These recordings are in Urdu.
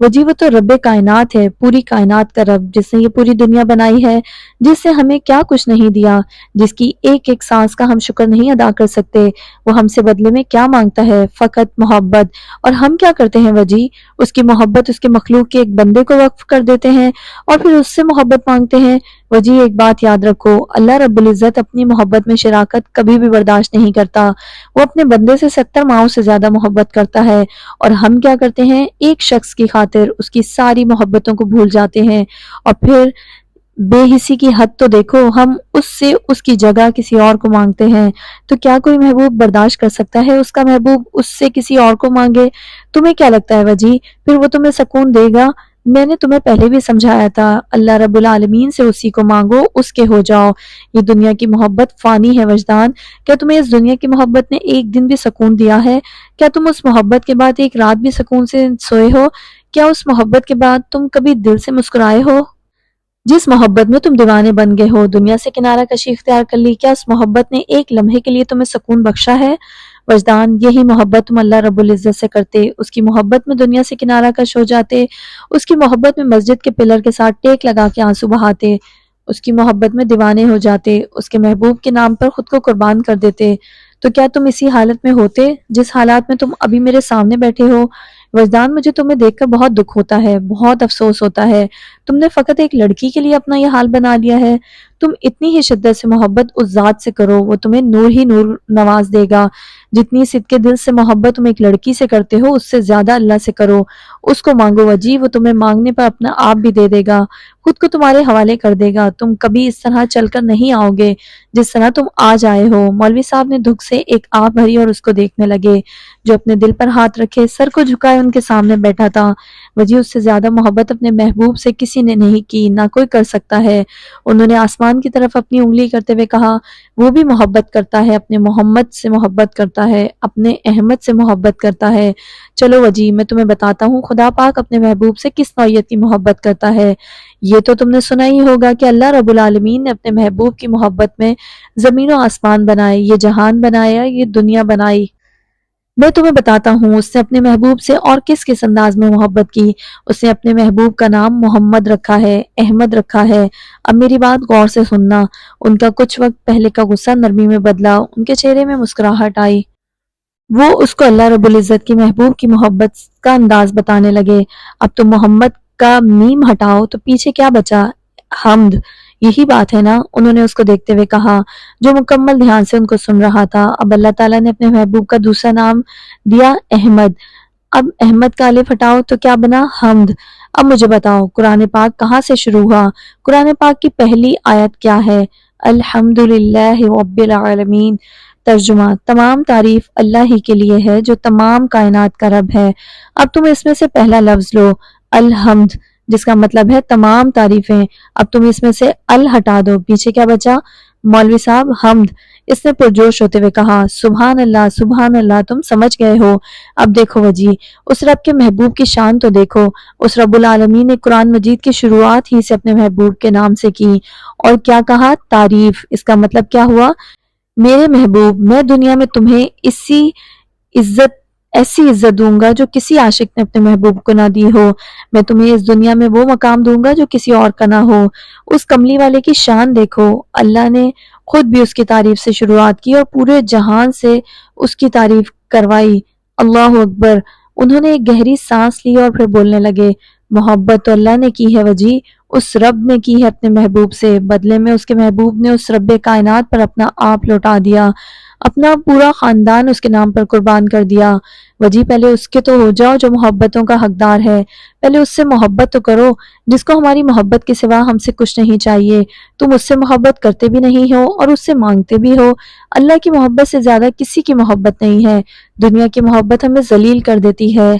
وجی وہ تو رب کائنات ہے، پوری کائنات کا رب، جس نے یہ پوری دنیا بنائی ہے، جس سے ہمیں کیا کچھ نہیں دیا، جس کی ایک ایک سانس کا ہم شکر نہیں ادا کر سکتے۔ وہ ہم سے بدلے میں کیا مانگتا ہے؟ فقط محبت۔ اور ہم کیا کرتے ہیں وجی؟ اس کی محبت اس کے مخلوق کے ایک بندے کو وقف کر دیتے ہیں اور پھر اس سے محبت مانگتے ہیں۔ وجی ایک بات یاد رکھو، اللہ رب العزت اپنی محبت میں شراکت کبھی بھی برداشت نہیں کرتا۔ وہ اپنے بندے سے 70 ماؤں سے زیادہ محبت کرتا ہے، اور ہم کیا کرتے ہیں؟ ایک شخص کی خاطر اس کی ساری محبتوں کو بھول جاتے ہیں، اور پھر بے حسی کی حد تو دیکھو، ہم اس سے اس کی جگہ کسی اور کو مانگتے ہیں۔ تو کیا کوئی محبوب برداشت کر سکتا ہے اس کا محبوب اس سے کسی اور کو مانگے؟ تمہیں کیا لگتا ہے وجی پھر وہ تمہیں سکون دے گا؟ میں نے تمہیں پہلے بھی سمجھایا تھا، اللہ رب العالمین سے اسی کو مانگو، اس کے ہو جاؤ۔ یہ دنیا کی محبت فانی ہے وجدان۔ کیا تمہیں اس دنیا کی محبت نے ایک دن بھی سکون دیا ہے؟ کیا تم اس محبت کے بعد ایک رات بھی سکون سے سوئے ہو؟ کیا اس محبت کے بعد تم کبھی دل سے مسکرائے ہو؟ جس محبت میں تم دیوانے بن گئے ہو، دنیا سے کنارہ کشی اختیار کر لی، کیا اس محبت نے ایک لمحے کے لیے تمہیں سکون بخشا ہے؟ وجدان، یہی محبت تم اللہ رب العزت سے کرتے، اس کی محبت میں دنیا سے کنارہ کش ہو جاتے، اس کی محبت میں مسجد کے پلر کے ساتھ ٹیک لگا کے آنسو بہاتے، اس کی محبت میں دیوانے ہو جاتے، اس کے محبوب کے نام پر خود کو قربان کر دیتے۔ تو کیا تم اسی حالت میں ہوتے جس حالات میں تم ابھی میرے سامنے بیٹھے ہو؟ وجدان، مجھے تمہیں دیکھ کر بہت دکھ ہوتا ہے، بہت افسوس ہوتا ہے۔ تم نے فقط ایک لڑکی کے لیے اپنا یہ حال بنا لیا ہے۔ تم اتنی ہی شدت سے محبت اس ذات سے کرو، وہ تمہیں نور ہی نور نواز دے گا۔ جتنی صدقے دل سے محبت تم ایک لڑکی سے کرتے ہو، اس سے زیادہ اللہ سے کرو، اس کو مانگو وجی، وہ تمہیں مانگنے پر اپنا آپ بھی دے دے گا، خود کو تمہارے حوالے کر دے گا۔ تم کبھی اس طرح چل کر نہیں آؤ گے جس طرح تم آج آئے ہو۔ مولوی صاحب نے دکھ سے ایک آہ بھری اور اس کو دیکھنے لگے جو اپنے دل پر ہاتھ رکھے سر کو جھکائے ان کے سامنے بیٹھا تھا۔ وجی، اس سے زیادہ محبت اپنے محبوب سے کسی نے نہیں کی، نہ کوئی کر سکتا ہے۔ انہوں نے آسمان کی طرف اپنی انگلی کرتے ہوئے کہا، وہ بھی محبت کرتا ہے، اپنے محمد سے محبت کرتا ہے، اپنے احمد سے محبت کرتا ہے۔ چلو وجی، میں تمہیں بتاتا ہوں خدا پاک اپنے محبوب سے کس نوعیت کی محبت کرتا ہے۔ یہ تو تم نے سنا ہی ہوگا کہ اللہ رب العالمین نے اپنے محبوب کی محبت میں زمین و آسمان بنائے، یہ جہان بنایا، یہ دنیا بنائی۔ میں تمہیں بتاتا ہوں اس نے اپنے محبوب سے اور کس انداز میں محبت کی۔ اس نے اپنے محبوب کا نام محمد رکھا ہے، احمد رکھا ہے۔ اب میری بات غور سے سننا۔ ان کا کچھ وقت پہلے کا غصہ نرمی میں بدلا، ان کے چہرے میں مسکراہٹ آئی۔ وہ اس کو اللہ رب العزت کی محبوب کی محبت کا انداز بتانے لگے۔ اب تم محمد کا میم ہٹاؤ تو پیچھے کیا بچا؟ حمد، یہی بات ہے نا؟ انہوں نے اس کو دیکھتے ہوئے کہا جو مکمل دھیان سے ان کو سن رہا تھا۔ اب اللہ تعالیٰ نے اپنے محبوب کا دوسرا نام دیا احمد۔ اب احمد کا الف ہٹاؤ تو کیا بنا؟ حمد۔ اب مجھے بتاؤ قرآن پاک کہاں سے شروع ہوا؟ قرآن پاک کی پہلی آیت کیا ہے؟ الحمدللہ رب العالمین۔ ترجمہ، تمام تعریف اللہ ہی کے لیے ہے جو تمام کائنات کا رب ہے۔ اب تم اس میں سے پہلا لفظ لو، الحمد، جس کا مطلب ہے تمام تعریفیں۔ اب تم اس میں سے ال ہٹا دو، پیچھے کیا بچا؟ مولوی صاحب، حمد۔ اس نے پرجوش ہوتے ہوئے کہا، سبحان اللہ، سبحان اللہ، تم سمجھ گئے ہو۔ اب دیکھو وجی، اس رب کے محبوب کی شان تو دیکھو۔ اس رب العالمین نے قرآن مجید کی شروعات ہی سے اپنے محبوب کے نام سے کی، اور کیا کہا؟ تعریف۔ اس کا مطلب کیا ہوا؟ میرے محبوب، میں دنیا میں تمہیں ایسی عزت دوں گا جو کسی عاشق نے اپنے محبوب کو نہ دی ہو۔ میں تمہیں اس دنیا میں وہ مقام دوں گا جو کسی اور کا نہ ہو۔ اس کملی والے کی شان دیکھو۔ اللہ نے خود بھی اس کی تعریف سے شروعات کی اور پورے جہان سے اس کی تعریف کروائی۔ اللہ اکبر۔ انہوں نے ایک گہری سانس لی اور پھر بولنے لگے، محبت تو اللہ نے کی ہے وجی، اس رب نے کی ہے اپنے محبوب سے۔ بدلے میں اس کے محبوب نے اس رب کائنات پر اپنا آپ لوٹا دیا، اپنا پورا خاندان اس کے نام پر قربان کر دیا۔ وجی، پہلے اس کے تو ہو جاؤ جو محبتوں کا حقدار ہے، پہلے اس سے محبت تو کرو جس کو ہماری محبت کے سوا ہم سے کچھ نہیں چاہیے۔ تم اس سے محبت کرتے بھی نہیں ہو اور اس سے مانگتے بھی ہو۔ اللہ کی محبت سے زیادہ کسی کی محبت نہیں ہے۔ دنیا کی محبت ہمیں ذلیل کر دیتی ہے،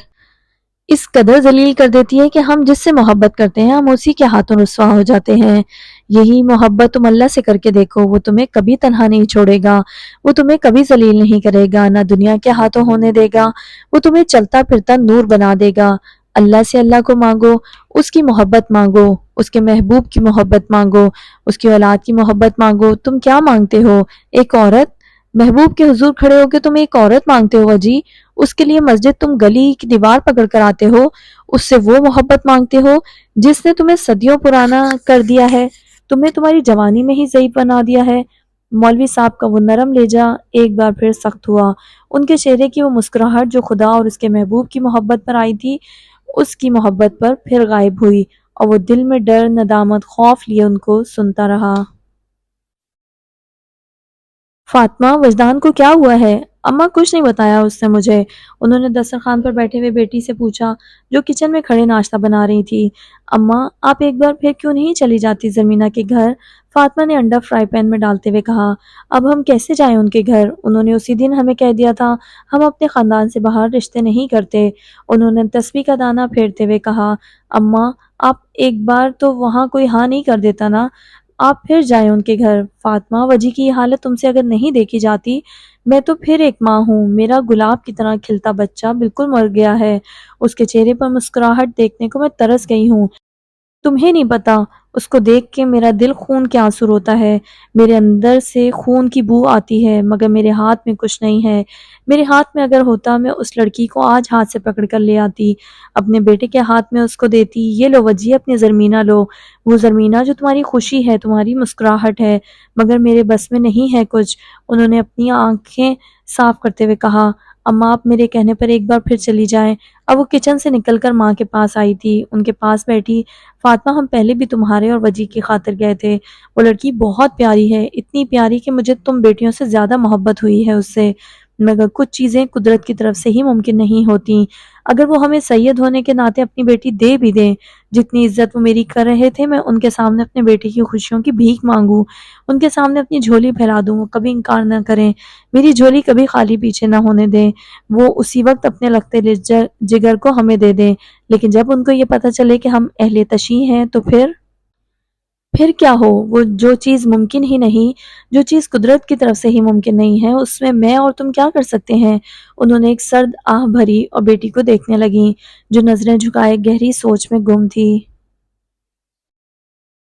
اس قدر ذلیل کر دیتی ہے کہ ہم جس سے محبت کرتے ہیں ہم اسی کے ہاتھوں رسوا ہو جاتے ہیں۔ یہی محبت تم اللہ سے کر کے دیکھو، وہ تمہیں کبھی تنہا نہیں چھوڑے گا، وہ تمہیں کبھی ذلیل نہیں کرے گا، نہ دنیا کے ہاتھوں ہونے دے گا، وہ تمہیں چلتا پھرتا نور بنا دے گا۔ اللہ سے اللہ کو مانگو، اس کی محبت مانگو، اس کے محبوب کی محبت مانگو، اس کی اولاد کی محبت مانگو۔ تم کیا مانگتے ہو؟ ایک عورت؟ محبوب کے حضور کھڑے ہو کے تم ایک عورت مانگتے ہو وجی، اس کے لیے مسجد تم گلی کی دیوار پکڑ کر آتے ہو، اس سے وہ محبت مانگتے ہو جس نے تمہیں صدیوں پرانا کر دیا ہے، تمہیں تمہاری جوانی میں ہی ضعیف بنا دیا ہے۔ مولوی صاحب کا وہ نرم لہجہ ایک بار پھر سخت ہوا۔ ان کے چہرے کی وہ مسکراہٹ جو خدا اور اس کے محبوب کی محبت پر آئی تھی، اس کی محبت پر پھر غائب ہوئی، اور وہ دل میں ڈر، ندامت، خوف لیے ان کو سنتا رہا۔ فاطمہ، وجدان کو کیا ہوا ہے؟ اماں کچھ نہیں بتایا اس نے مجھے، انہوں نے دسترخوان پر بیٹھے ہوئے بیٹی سے پوچھا جو کچن میں کھڑے ناشتہ بنا رہی تھی۔ اماں، آپ ایک بار پھر کیوں نہیں چلی جاتی زرمینہ کے گھر؟ فاطمہ نے انڈا فرائی پین میں ڈالتے ہوئے کہا۔ اب ہم کیسے جائیں ان کے گھر؟ انہوں نے اسی دن ہمیں کہہ دیا تھا ہم اپنے خاندان سے باہر رشتے نہیں کرتے، انہوں نے تسبیح کا دانہ پھیرتے ہوئے کہا۔ اماں، آپ ایک بار تو وہاں کوئی ہاں نہیں کر دیتا نا، آپ پھر جائیں ان کے گھر۔ فاطمہ، وجی کی یہ حالت تم سے اگر نہیں دیکھی جاتی، میں تو پھر ایک ماں ہوں، میرا گلاب کی طرح کھلتا بچہ بالکل مر گیا ہے، اس کے چہرے پر مسکراہٹ دیکھنے کو میں ترس گئی ہوں۔ تمہیں نہیں پتا، اس کو دیکھ کے میرا دل خون کے آنسو روتا ہے، میرے اندر سے خون کی بو آتی ہے، مگر میرے ہاتھ میں کچھ نہیں ہے۔ میرے ہاتھ میں اگر ہوتا میں اس لڑکی کو آج ہاتھ سے پکڑ کر لے آتی، اپنے بیٹے کے ہاتھ میں اس کو دیتی، یہ لو وجیہ اپنی زرمینہ لو، وہ زرمینہ جو تمہاری خوشی ہے، تمہاری مسکراہٹ ہے، مگر میرے بس میں نہیں ہے کچھ۔ انہوں نے اپنی آنکھیں صاف کرتے ہوئے کہا۔ اماں، آپ میرے کہنے پر ایک بار پھر چلی جائیں۔ اب وہ کچن سے نکل کر ماں کے پاس آئی تھی، ان کے پاس بیٹھی۔ فاطمہ، ہم پہلے بھی تمہارے اور وجی کی خاطر گئے تھے، وہ لڑکی بہت پیاری ہے، اتنی پیاری کہ مجھے تم بیٹیوں سے زیادہ محبت ہوئی ہے اس سے، مگر کچھ چیزیں قدرت کی طرف سے ہی ممکن نہیں ہوتی۔ اگر وہ ہمیں سید ہونے کے ناطے اپنی بیٹی دے بھی دیں، جتنی عزت وہ میری کر رہے تھے، میں ان کے سامنے اپنے بیٹے کی خوشیوں کی بھیک مانگوں، ان کے سامنے اپنی جھولی پھیلا دوں، وہ کبھی انکار نہ کریں، میری جھولی کبھی خالی پیچھے نہ ہونے دیں، وہ اسی وقت اپنے لگتے جگر کو ہمیں دے دیں، لیکن جب ان کو یہ پتہ چلے کہ ہم اہل تشیع ہیں تو پھر کیا ہو؟ وہ جو چیز ممکن ہی نہیں، جو چیز قدرت کی طرف سے ہی ممکن نہیں ہے، اس میں اور تم کیا کر سکتے ہیں؟ انہوں نے ایک سرد آہ بھری اور بیٹی کو دیکھنے لگیں جو نظریں جھکائے گہری سوچ میں گم تھی۔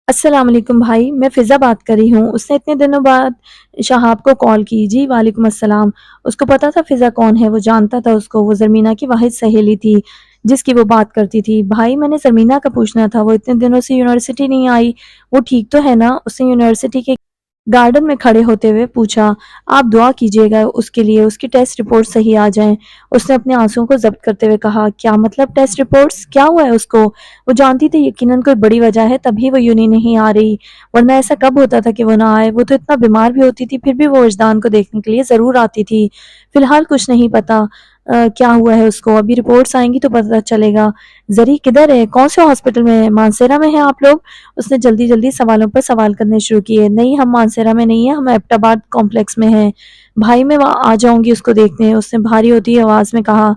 السلام علیکم بھائی، میں فضا بات کر رہی ہوں، اس نے اتنے دنوں بعد شہاب کو کال کی۔ جی وعلیکم السلام۔ اس کو پتا تھا فضا کون ہے، وہ جانتا تھا اس کو، وہ زرمینہ کی واحد سہیلی تھی جس کی وہ بات کرتی تھی۔ بھائی، میں نے زرمینہ کا پوچھنا تھا، وہ اتنے دنوں سے یونیورسٹی نہیں آئی، وہ ٹھیک تو ہے نا؟ اس نے یونیورسٹی کے گارڈن میں کھڑے ہوتے ہوئے پوچھا۔ آپ دعا کیجیے گا اس کے لیے، اس کی ٹیسٹ رپورٹ صحیح آ جائیں۔ اس نے اپنے آنسوؤں کو ضبط کرتے ہوئے کہا۔ کیا مطلب ٹیسٹ رپورٹس؟ کیا ہوا ہے اس کو؟ وہ جانتی تھی یقیناً کوئی بڑی وجہ ہے تبھی وہ یونی نہیں آ رہی، ورنہ ایسا کب ہوتا تھا کہ وہ نہ آئے؟ وہ تو اتنا بیمار بھی ہوتی تھی پھر بھی وہ وجدان کو دیکھنے کے لیے ضرور آتی تھی۔ فی الحال کچھ نہیں پتا کیا ہوا ہے اس کو، ابھی رپورٹس آئیں گی تو پتہ چلے گا۔ زری کدھر ہے؟ کون سے ہاسپٹل میں ہے؟ مانسیرا میں ہیں آپ لوگ؟ اس نے جلدی جلدی سوالوں پر سوال کرنے شروع کیے۔ نہیں، ہم مانسیرا میں نہیں ہیں، ہم ایبٹ آباد کمپلیکس میں ہیں۔ بھائی، میں وہاں آ جاؤں گی اس کو دیکھنے، اس نے بھاری ہوتی آواز میں کہا۔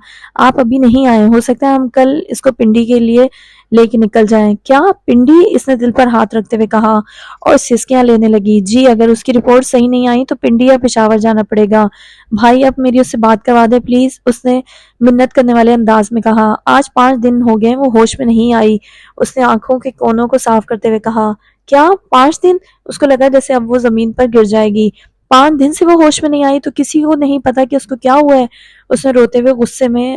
آپ ابھی نہیں آئے، ہو سکتا ہے ہم کل اس کو پنڈی کے لیے لے کے نکل جائیں۔ کیا پنڈی؟ اس نے دل پر ہاتھ رکھتے ہوئے کہا اور سسکیاں لینے لگی۔ جی، اگر اس کی رپورٹ صحیح نہیں آئی تو پنڈی یا پشاور جانا پڑے گا۔ بھائی، اب میری اس سے بات کروا دے پلیز، اس نے منت کرنے والے انداز میں کہا۔ آج 5 دن ہو گئے وہ ہوش میں نہیں آئی، اس نے آنکھوں کے کونوں کو صاف کرتے ہوئے کہا۔ کیا 5 دن؟ اس کو لگا جیسے اب وہ زمین پر گر جائے گی۔ 5 دن سے وہ ہوش میں نہیں آئی تو کسی کو نہیں پتا کہ اس کو کیا ہوا ہے؟ اس نے روتے ہوئے غصے میں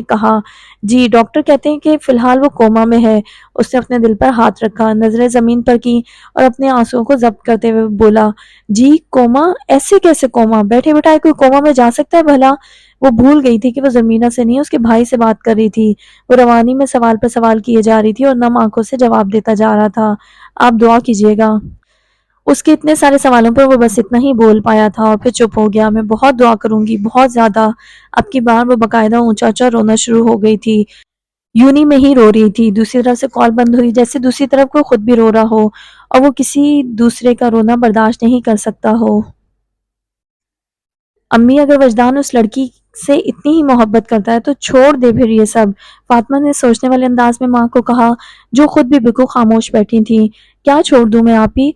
کہا۔ جی، ڈاکٹر کہتے ہیں کہ فی الحال وہ کوما میں ہے۔ اس نے اپنے دل پر ہاتھ رکھا، نظریں زمین پر کی اور اپنے آنسوؤں کو ضبط کرتے ہوئے بولا۔ جی، کوما؟ ایسے کیسے کوما؟ بیٹھے بٹھائے کوئی کوما میں جا سکتا ہے بھلا؟ وہ بھول گئی تھی کہ وہ زرمینہ سے نہیں اس کے بھائی سے بات کر رہی تھی، وہ روانی میں سوال پر سوال کیے جا رہی تھی اور نم آنکھوں سے جواب دیتا جا رہا تھا۔ آپ دعا کیجیے گا۔ اس کے اتنے سارے سوالوں پر وہ بس اتنا ہی بول پایا تھا اور پھر چپ ہو گیا۔ میں بہت دعا کروں گی، بہت زیادہ۔ اب کی بار وہ باقاعدہ اونچا اونچا رونا شروع ہو گئی تھی، یونی میں ہی رو رہی تھی۔ دوسری طرف سے کال بند ہوئی، جیسے دوسری طرف کوئی خود بھی رو رہا ہو اور وہ کسی دوسرے کا رونا برداشت نہیں کر سکتا ہو۔ امی، اگر وجدان اس لڑکی سے اتنی ہی محبت کرتا ہے تو چھوڑ دے پھر یہ سب، فاطمہ نے سوچنے والے انداز میں ماں کو کہا جو خود بھی بالکل خاموش بیٹھی تھی۔ کیا چھوڑ دوں میں آپی؟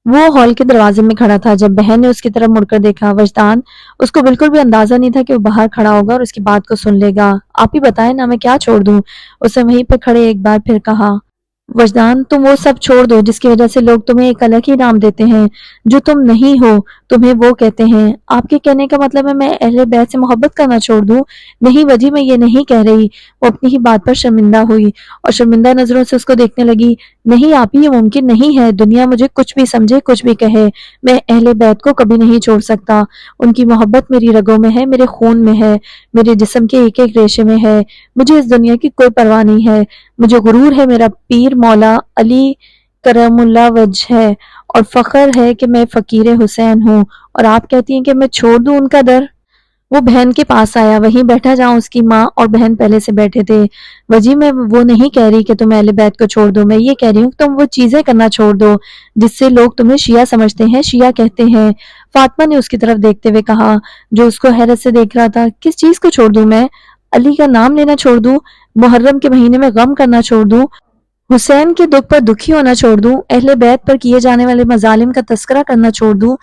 وہ ہال کے دروازے میں کھڑا تھا جب بہن نے اس کی طرف مڑ کر دیکھا۔ وجدان، اس کو بالکل بھی اندازہ نہیں تھا کہ وہ باہر کھڑا ہوگا اور اس کی بات کو سن لے گا۔ آپ ہی بتائیں نا، میں کیا چھوڑ دوں؟ اس نے وہیں پہ کھڑے ایک بار پھر کہا۔ وجدان، تم وہ سب چھوڑ دو جس کی وجہ سے لوگ تمہیں ایک الگ ہی نام دیتے ہیں جو تم نہیں ہو، تمہیں وہ کہتے ہیں۔ آپ کے کہنے کا مطلب ہے میں اہل بیت سے محبت کرنا چھوڑ دوں؟ نہیں وجی، میں یہ نہیں کہہ رہی۔ وہ اپنی ہی بات پر شرمندہ ہوئی اور شرمندہ نظروں سے اس کو دیکھنے لگی۔ نہیں آپ ہی، یہ ممکن نہیں ہے، دنیا مجھے کچھ بھی سمجھے، کچھ بھی کہے، میں اہل بیت کو کبھی نہیں چھوڑ سکتا۔ ان کی محبت میری رگوں میں ہے، میرے خون میں ہے، میرے جسم کے ایک ایک ریشے میں ہے۔ مجھے اس دنیا کی کوئی پرواہ نہیں ہے۔ مجھے غرور ہے، میرا پیر مولا علی کرم اللہ وجہ ہے، اور فخر ہے کہ میں فقیر حسین ہوں، اور آپ کہتی ہیں کہ میں چھوڑ دوں ان کا در؟ وہ بہن کے پاس آیا، وہیں بیٹھا جہاں اس کی ماں اور بہن پہلے سے بیٹھے تھے۔ وجی، میں وہ نہیں کہہ رہی کہ تم اہل بیت کو چھوڑ دو، میں یہ کہہ رہی ہوں کہ تم وہ چیزیں کرنا چھوڑ دو جس سے لوگ تمہیں شیعہ سمجھتے ہیں، شیعہ کہتے ہیں۔ فاطمہ نے اس کی طرف دیکھتے ہوئے کہا، جو اس کو حیرت سے دیکھ رہا تھا۔ کس چیز کو چھوڑ دوں میں؟ علی کا نام لینا چھوڑ دوں؟ محرم کے مہینے میں غم کرنا چھوڑ دوں؟ حسین کے دکھ پر دکھی ہونا چھوڑ دوں؟ اہل بیت پر کیے جانے والے مظالم کا تذکرہ کرنا چھوڑ دوں؟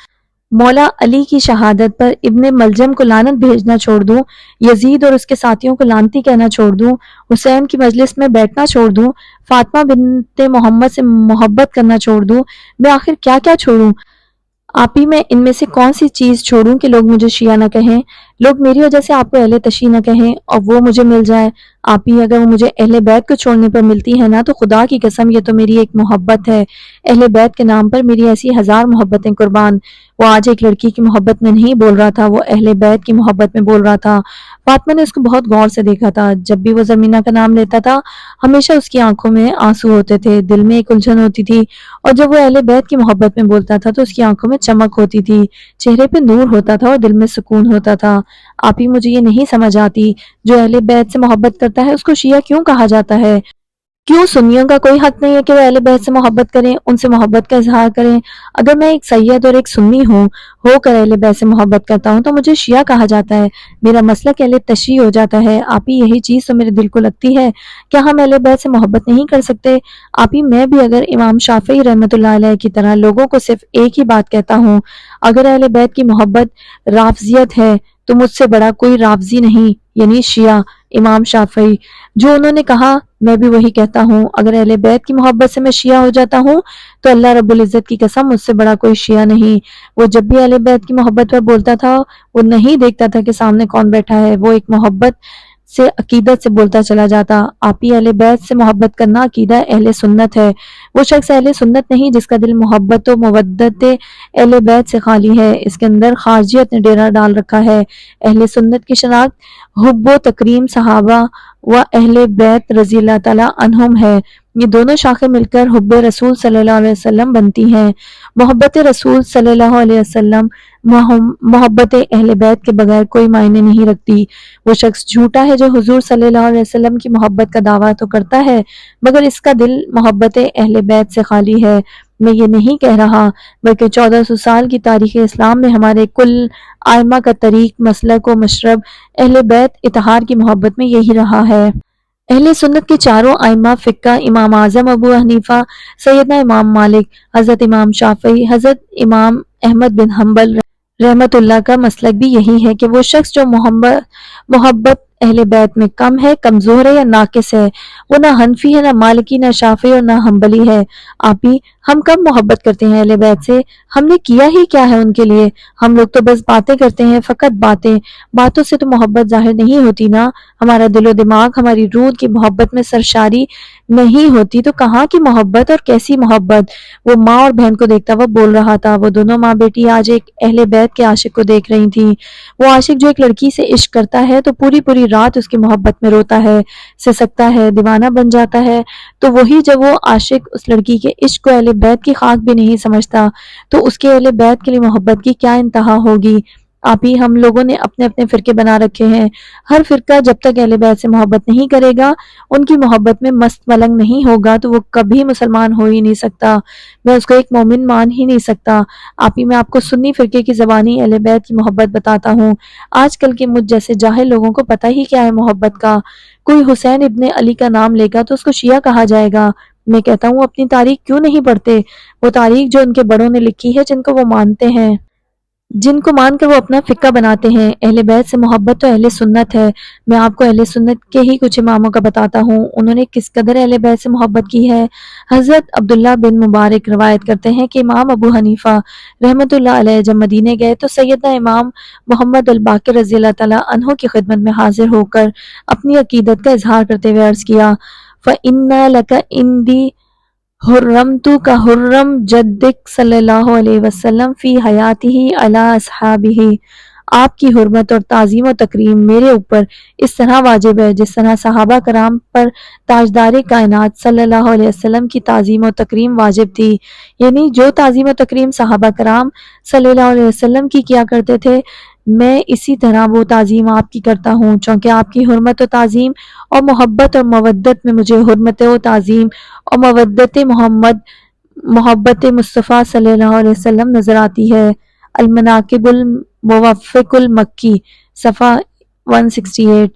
مولا علی کی شہادت پر ابن ملجم کو لعنت بھیجنا چھوڑ دوں؟ یزید اور اس کے ساتھیوں کو لعنتی کہنا چھوڑ دوں؟ حسین کی مجلس میں بیٹھنا چھوڑ دوں؟ فاطمہ بنت محمد سے محبت کرنا چھوڑ دوں؟ میں آخر کیا کیا چھوڑوں؟ آپ ہی، میں ان میں سے کون سی چیز چھوڑوں کہ لوگ مجھے شیعہ نہ کہیں، لوگ میری وجہ سے آپ کو اہل تشیع نہ کہیں اور وہ مجھے مل جائے؟ آپ ہی، اگر وہ مجھے اہل بیت کو چھوڑنے پر ملتی ہے نا، تو خدا کی قسم یہ تو میری ایک محبت ہے، اہل بیت کے نام پر میری ایسی ہزار محبتیں قربان۔ وہ آج ایک لڑکی کی محبت میں نہیں بول رہا تھا، وہ اہل بیت کی محبت میں بول رہا تھا۔ فاطمہ نے اس کو بہت غور سے دیکھا تھا، جب بھی وہ زمینہ کا نام لیتا تھا ہمیشہ اس کی آنکھوں میں آنسو ہوتے تھے، دل میں ایک الجھن ہوتی تھی، اور جب وہ اہل بیت کی محبت میں بولتا تھا تو اس کی آنکھوں میں چمک ہوتی تھی، چہرے پہ نور ہوتا تھا اور دل میں سکون ہوتا تھا۔ آپ ہی، مجھے یہ نہیں سمجھ آتی، جو اہل بیت سے محبت کرتا ہے اس کو شیعہ کیوں کہا جاتا ہے؟ کیوں سنیوں کا کوئی حق نہیں ہے کہ وہ اہل بیت سے محبت کریں، ان سے محبت کا اظہار کریں؟ اگر میں ایک سید اور ایک سنی ہو کر اہل بیت سے محبت کرتا ہوں تو مجھے شیعہ کہا جاتا ہے، میرا مسلک اہل تشیع ہو جاتا ہے۔ آپ ہی، یہی چیز تو میرے دل کو لگتی ہے، کیا ہم اہل بیت سے محبت نہیں کر سکتے؟ آپ ہی، میں بھی اگر امام شافعی رحمۃ اللہ علیہ کی طرح لوگوں کو صرف ایک ہی بات کہتا ہوں، اگر اہل بیت کی محبت رافضیت ہے تو مجھ سے بڑا کوئی رافضی نہیں، یعنی شیعہ، امام شافعی۔ جو انہوں نے کہا میں بھی وہی کہتا ہوں، اگر اہل بیت کی محبت سے میں شیعہ ہو جاتا ہوں تو اللہ رب العزت کی قسم مجھ سے بڑا کوئی شیعہ نہیں۔ وہ جب بھی اہل بیت کی محبت پر بولتا تھا وہ نہیں دیکھتا تھا کہ سامنے کون بیٹھا ہے، وہ ایک محبت سے عقیدت سے بولتا چلا جاتا۔ آپ ہی، اہل بیت سے محبت کرنا عقیدہ اہل سنت ہے، وہ شخص اہل سنت نہیں جس کا دل محبت و مودت اہل بیت سے خالی ہے، اس کے اندر خارجیت نے ڈیرا ڈال رکھا ہے۔ اہل سنت کی شناخت حب و تکریم صحابہ و اہل بیت رضی اللہ تعالی عنہم ہے، یہ دونوں شاخیں مل کر حب رسول صلی اللہ علیہ وسلم بنتی ہیں۔ محبت رسول صلی اللہ علیہ وسلم محبت اہل بیت کے بغیر کوئی معنی نہیں رکھتی۔ وہ شخص جھوٹا ہے جو حضور صلی اللہ علیہ وسلم کی محبت کا دعویٰ تو کرتا ہے مگر اس کا دل محبت اہل بیت سے خالی ہے۔ میں یہ نہیں کہہ رہا، بلکہ 1400 سال کی تاریخ اسلام میں ہمارے کل ائمہ کا طریق، مسلک و مشرب اہل بیت اطہار کی محبت میں یہی رہا ہے۔ اہل سنت کے چاروں ائمہ فقہ، امام اعظم ابو حنیفہ، سیدنا امام مالک، حضرت امام شافعی، حضرت امام احمد بن حنبل رحمت اللہ کا مسلک بھی یہی ہے کہ وہ شخص جو محبت اہل بیت میں کم ہے، کمزور ہے یا ناقص ہے، وہ نہ حنفی ہے، نہ مالکی، نہ شافعی اور نہ حنبلی ہے۔ آپ ہی، ہم کب محبت کرتے ہیں اہل بیت سے؟ ہم نے کیا ہی کیا ہے ان کے لیے؟ ہم لوگ تو بس باتیں کرتے ہیں، فقط باتیں، باتوں سے تو محبت ظاہر نہیں ہوتی نا۔ ہمارا دل و دماغ ہماری روح کی محبت میں سرشاری نہیں ہوتی تو کہاں کی محبت اور کیسی محبت؟ وہ ماں اور بہن کو دیکھتا وہ بول رہا تھا، وہ دونوں ماں بیٹی آج ایک اہل بیت کے عاشق کو دیکھ رہی تھیں۔ وہ عاشق جو ایک لڑکی سے عشق کرتا ہے تو پوری پوری رات اس کی محبت میں روتا ہے، سسکتا ہے، دیوانہ بن جاتا ہے، تو وہی جب وہ عاشق اس لڑکی کے عشق کو اہل بیت کی خاک بھی نہیں سمجھتا تو اس کے اہل بیت کے لیے محبت کی کیا انتہا ہوگی؟ آپ ہی، ہم لوگوں نے اپنے اپنے فرقے بنا رکھے ہیں، ہر فرقہ جب تک اہل بیت سے محبت نہیں کرے گا، ان کی محبت میں مست ملنگ نہیں ہوگا تو وہ کبھی مسلمان ہو ہی نہیں سکتا، میں اس کو ایک مومن مان ہی نہیں سکتا۔ آپ ہی، میں آپ کو سنی فرقے کی زبانی اہل بیت کی محبت بتاتا ہوں، آج کل کے مجھ جیسے جاہل لوگوں کو پتہ ہی کیا ہے محبت کا۔ کوئی حسین ابن علی کا نام لے گا تو اس کو شیعہ کہا جائے گا۔ میں کہتا ہوں اپنی تاریخ کیوں نہیں پڑھتے، وہ تاریخ جو ان کے بڑوں نے لکھی ہے، جن کو وہ مانتے ہیں۔ جن کو مان کر وہ اپنا فقہ بناتے ہیں۔ اہل بیت سے محبت تو اہل سنت ہے۔ میں آپ کو اہل سنت کے ہی کچھ اماموں کا بتاتا ہوں، انہوں نے کس قدر اہل بیت سے محبت کی ہے۔ حضرت عبداللہ بن مبارک روایت کرتے ہیں کہ امام ابو حنیفہ رحمۃ اللہ علیہ جب مدینے گئے تو سیدنا امام محمد الباقر رضی اللہ تعالیٰ عنہ کی خدمت میں حاضر ہو کر اپنی عقیدت کا اظہار کرتے ہوئے عرض کیا، فَإِنَّ لَكَ عِنْدِي حرمتو کا حرم جدک صلی اللہ علیہ وسلم فی حیاتہ علی اصحابہ۔ آپ کی حرمت اور تعظیم و تکریم میرے اوپر اس طرح واجب ہے جس طرح صحابہ کرام پر تاجدار کائنات صلی اللہ علیہ وسلم کی تعظیم و تکریم واجب تھی، یعنی جو تعظیم و تکریم صحابہ کرام صلی اللہ علیہ وسلم کی کیا کرتے تھے میں اسی طرح وہ تعظیم آپ کی کرتا ہوں، چونکہ آپ کی حرمت و تعظیم اور محبت اور مودت میں مجھے حرمت و تعظیم اور محبت مصطفیٰ صلی اللہ علیہ وسلم نظر آتی ہے۔ المناقب الموفق المکی صفحہ 168۔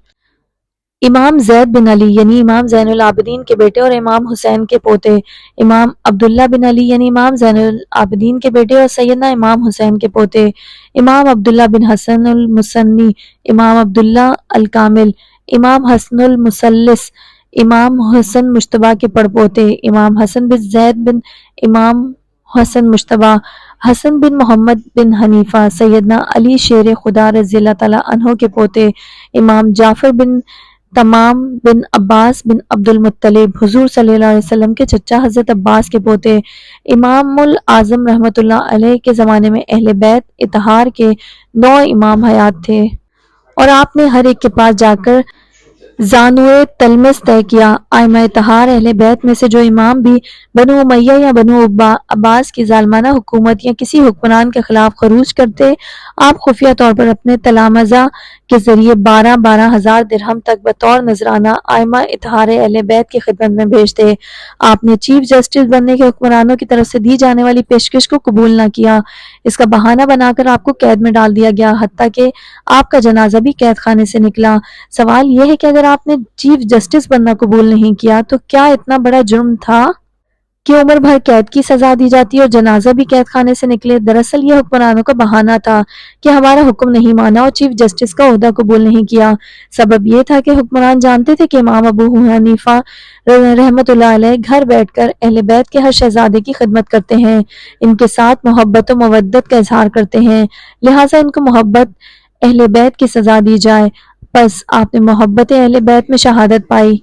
امام زید بن علی یعنی امام زین العابدین کے بیٹے اور امام حسین کے پوتے، امام عبداللہ بن علی یعنی امام زین العابدین کے بیٹے اور سیدنا امام حسین کے پوتے، امام عبداللہ بن حسن المثنی، امام عبداللہ الکامل، امام حسن المثلث، امام حسن مجتبیٰ کے پڑپوتے، امام حسن بن زید بن امام حسن مجتبیٰ، حسن بن محمد بن حنیفہ، سیدنا علی شیر خدا رضی اللہ تعالیٰ عنہ کے پوتے، امام جعفر بن تمام بن عباس بن عبد المطلب، حضور صلی اللہ علیہ وسلم کے چچا حضرت عباس کے پوتے، امام الاعظم رحمۃ اللہ علیہ کے زمانے میں اہل بیت اطہار کے 9 امام حیات تھے، اور آپ نے ہر ایک کے پاس جا کر زانوئے تلمس طے کیا۔ ائمہ اطہار اہل بیت میں سے جو امام بھی بنو امیہ یا بنو عباس کی ظالمانہ حکومت یا کسی حکمران کے خلاف خروج کرتے، آپ خفیہ طور پر اپنے تلامذہ کے ذریعے 12,000 درہم تک بطور نذرانہ ائمہ اطہار اہل بیت کی خدمت میں بھیجتے۔ آپ نے چیف جسٹس بننے کے حکمرانوں کی طرف سے دی جانے والی پیشکش کو قبول نہ کیا، اس کا بہانہ بنا کر آپ کو قید میں ڈال دیا گیا، حتیٰ کہ آپ کا جنازہ بھی قید خانے سے نکلا۔ سوال یہ ہے کہ اگر آپ نے چیف جسٹس بننا قبول نہیں کیا تو کیا اتنا بڑا جرم تھا کہ عمر بھر قید کی سزا دی جاتی اور جنازہ بھی قید خانے سے نکلے؟ دراصل یہ حکمرانوں کا بہانہ تھا کہ ہمارا حکم نہیں مانا اور چیف جسٹس کا عہدہ قبول نہیں کیا۔ سبب یہ تھا کہ حکمران جانتے تھے کہ امام ابو حنیفہ رحمۃ اللہ علیہ گھر بیٹھ کر اہل بیت کے ہر شہزادے کی خدمت کرتے ہیں، ان کے ساتھ محبت و مودت کا اظہار کرتے ہیں، لہٰذا ان کو محبت اہل بیت کی سزا دی جائے۔ پس آپ نے محبت اہل بیت میں شہادت پائی۔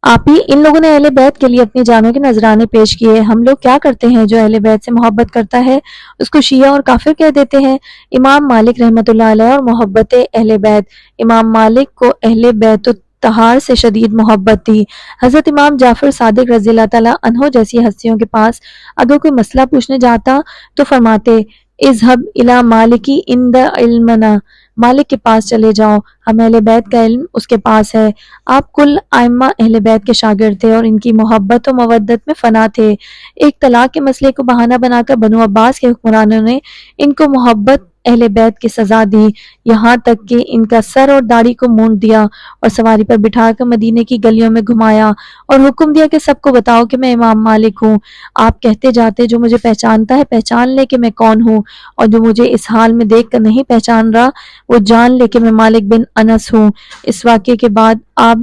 آپ ہی ان لوگوں نے اہل بیت کے لیے اپنی جانوں کے نذرانے پیش کیے۔ ہم لوگ کیا کرتے ہیں؟ جو اہل بیت سے محبت کرتا ہے اس کو شیعہ اور کافر کہہ دیتے ہیں۔ امام مالک رحمۃ اللہ علیہ اور محبت اہل بیت، امام مالک کو اہل بیت طہار سے شدید محبت تھی۔ حضرت امام جعفر صادق رضی اللہ تعالیٰ عنہ جیسی ہستیوں کے پاس اگر کوئی مسئلہ پوچھنے جاتا تو فرماتے، اذهب الى مالکی عند علمنا، مالک کے پاس چلے جاؤ، ہم اہل بیت کا علم اس کے پاس ہے۔ آپ کل ائمہ اہل بیت کے شاگرد تھے اور ان کی محبت و مودت میں فنا تھے۔ ایک طلاق کے مسئلے کو بہانہ بنا کر بنو عباس کے حکمرانوں نے ان کو محبت اہل بیت کی سزا دی، یہاں تک کہ ان کا سر اور داڑھی کو مونڈ دیا اور سواری پر بٹھا کر مدینے کی گلیوں میں گھمایا اور حکم دیا کہ سب کو بتاؤ کہ میں امام مالک ہوں۔ آپ کہتے جاتے، جو مجھے پہچانتا ہے پہچان لے کہ میں کون ہوں، اور جو مجھے اس حال میں دیکھ کر نہیں پہچان رہا وہ جان لے کہ میں مالک بن انس ہوں۔ اس واقعے کے بعد آپ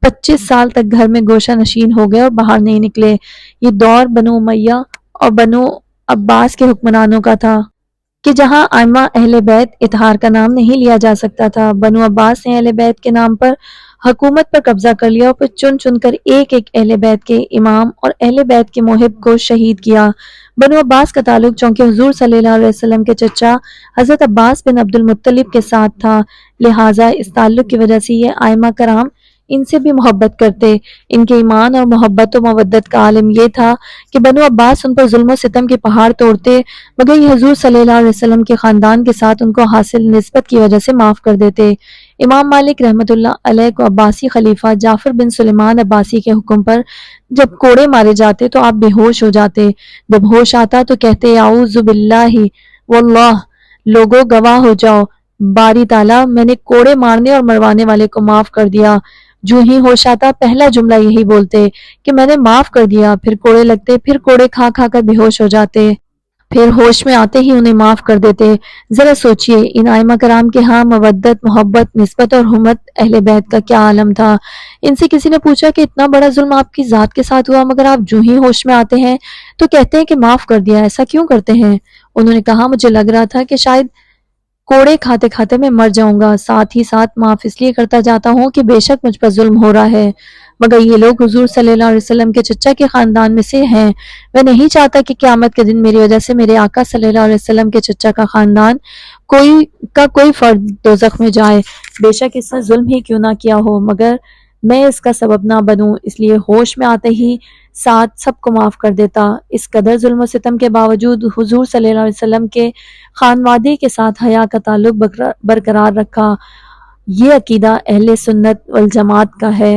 25 سال تک گھر میں گوشہ نشین ہو گئے اور باہر نہیں نکلے۔ یہ دور بنو امیہ اور بنو عباس کے حکمرانوں کا تھا کہ جہاں ائمہ اہل بیت اطہار کا نام نہیں لیا جا سکتا تھا۔ بنو عباس نے اہل بیت کے نام پر حکومت پر قبضہ کر لیا اور پھر چن چن کر ایک ایک اہل بیت کے امام اور اہل بیت کے محب کو شہید کیا۔ بنو عباس کا تعلق چونکہ حضور صلی اللہ علیہ وسلم کے چچا حضرت عباس بن عبد المطلب کے ساتھ تھا، لہٰذا اس تعلق کی وجہ سے یہ ائمہ کرام ان سے بھی محبت کرتے۔ ان کے ایمان اور محبت و مودت کا عالم یہ تھا کہ بنو عباس ان پر ظلم و ستم کے پہاڑ توڑتے مگر یہ حضور صلی اللہ علیہ وسلم کے خاندان کے ساتھ ان کو حاصل نسبت کی وجہ سے معاف کر دیتے۔ امام مالک رحمۃ اللہ علیہ کو عباسی خلیفہ جعفر بن سلیمان عباسی کے حکم پر جب کوڑے مارے جاتے تو آپ بے ہوش ہو جاتے، جب ہوش آتا تو کہتے اعوذ باللہ واللہ، لوگوں گواہ ہو جاؤ، باری تعالیٰ میں نے کوڑے مارنے اور مروانے والے کو معاف کر دیا۔ جو ہی ہوش آتا پہلا جملہ یہی بولتے کہ میں نے معاف کر دیا، پھر کوڑے لگتے، پھر کوڑے کھا کھا کر بے ہوش ہو جاتے۔ پھر ہوش میں آتے ہی انہیں معاف کر دیتے۔ ذرا سوچئے ان ائمہ کرام کے ہاں مودت، محبت، نسبت اور حرمت اہل بیت کا کیا عالم تھا۔ ان سے کسی نے پوچھا کہ اتنا بڑا ظلم آپ کی ذات کے ساتھ ہوا مگر آپ جو ہی ہوش میں آتے ہیں تو کہتے ہیں کہ معاف کر دیا، ایسا کیوں کرتے ہیں؟ انہوں نے کہا مجھے لگ رہا تھا کہ شاید کوڑے کھاتے کھاتے میں مر جاؤں گا، ساتھ ہی ساتھ معاف اس لیے کرتا جاتا ہوں کہ بے شک مجھ پر ظلم ہو رہا ہے، مگر یہ لوگ حضور صلی اللہ علیہ وسلم کے چچا کے خاندان میں سے ہیں، میں نہیں چاہتا کہ قیامت کے دن میری وجہ سے میرے آقا صلی اللہ علیہ وسلم کے چچا کا خاندان کوئی فرد دوزخ میں جائے، بے شک اس نے ظلم ہی کیوں نہ کیا ہو، مگر میں اس کا سبب نہ بنوں، اس لیے ہوش میں آتے ہی ساتھ سب کو معاف کر دیتا۔ اس قدر ظلم و ستم کے باوجود حضور صلی اللہ علیہ وسلم کے خانوادے کے ساتھ حیا کا تعلق برقرار رکھا۔ یہ عقیدہ اہل سنت والجماعت کا ہے۔